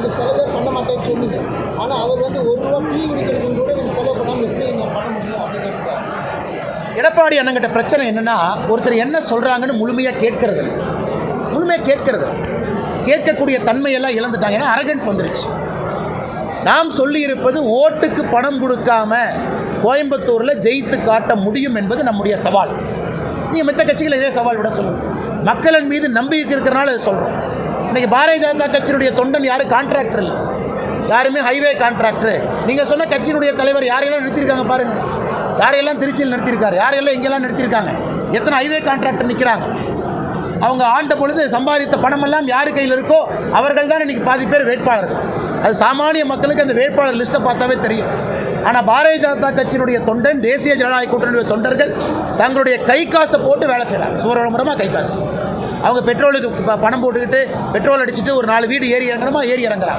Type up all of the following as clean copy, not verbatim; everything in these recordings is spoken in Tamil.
நீங்கள் செலவே பண்ண மாட்டேன்னு சொன்னீங்க. ஆனால் அவர் வந்து ₹1 டீ குடிக்கிறதுக்கு கூட நீங்கள் செலவு பண்ணாமல் எப்படி நீங்கள் பண்ண முடியும் அப்படின்னு. எடப்பாடி அண்ணங்கிட்ட பிரச்சனை என்னென்னா, ஒருத்தர் என்ன சொல்கிறாங்கன்னு முழுமையாக கேட்கறது, கேட்கக்கூடிய தன்மையெல்லாம் இழந்துட்டாங்க. ஏன்னா அரகன்ஸ் வந்துருச்சு. நாம் சொல்லியிருப்பது ஓட்டுக்கு பணம் கொடுக்காம கோயம்புத்தூரில் ஜெயித்து காட்ட முடியும் என்பது நம்முடைய சவால். நீங்கள் மற்ற கட்சிகள் இதே சவால் விட சொல்லணும். மக்களின் மீது நம்பிக்கை இருக்கிறனால அதை சொல்கிறோம். இன்றைக்கி பாரதிய ஜனதா கட்சியினுடைய தொண்டன் யாரும் கான்ட்ராக்டர் இல்லை, யாருமே ஹைவே கான்ட்ராக்டர். நீங்கள் சொன்ன கட்சியினுடைய தலைவர் யாரையெல்லாம் நிறுத்தியிருக்காங்க பாருங்கள். யாரையெல்லாம் திருச்சியில் நிறுத்தியிருக்காரு, யாரையெல்லாம் இங்கெல்லாம் நிறுத்தியிருக்காங்க. எத்தனை ஹைவே கான்ட்ராக்டர் நிற்கிறாங்க. அவங்க ஆண்ட பொழுது சம்பாதித்த பணமெல்லாம் யார் கையில் இருக்கோ அவர்கள் தான் இன்றைக்கி பாதி பேர் வேட்பாளர்கள். அது சாமானிய மக்களுக்கு அந்த வேட்பாளர் லிஸ்ட்டை பார்த்தாவே தெரியும். ஆனால் பாரதிய ஜனதா கட்சியினுடைய தொண்டன், தேசிய ஜனநாயக கூட்டணியுடைய தொண்டர்கள் தங்களுடைய கை காசை போட்டு வேலை செய்கிறாங்க. சூரவரமாக கை காசு. அவங்க பெட்ரோலுக்கு பணம் போட்டுக்கிட்டு பெட்ரோல் அடிச்சுட்டு ஒரு 4 வீடு ஏறி இறங்குறாங்க.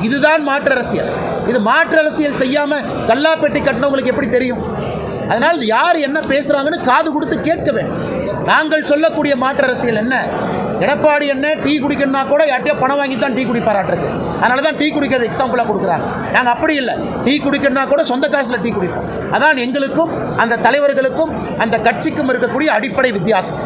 இதுதான் மாற்று அரசியல். இது மாற்று அரசியல் செய்யாமல் கல்லாப்பெட்டி கட்டினவங்களுக்கு எப்படி தெரியும்? அதனால் யார் என்ன பேசுகிறாங்கன்னு காது கொடுத்து கேட்க வேண்டும். நாங்கள் சொல்லக்கூடிய மாற்று அரசியல் என்ன? எடப்பாடி என்ன டீ குடிக்கணும்னா கூட யார்ட்டையோ பணம் வாங்கி தான் டீ குடிப்பாராட்டுருக்கு. அதனால தான் டீ குடிக்கிறது எக்ஸாம்பிளாக கொடுக்குறாங்க. நாங்கள் அப்படி இல்லை. டீ குடிக்கணும்னா கூட சொந்த காசில் டீ குடிப்போம். அதான் எங்களுக்கும் அந்த தலைவர்களுக்கும் அந்த கட்சிக்கும் இருக்கக்கூடிய அடிப்படை வித்தியாசம்.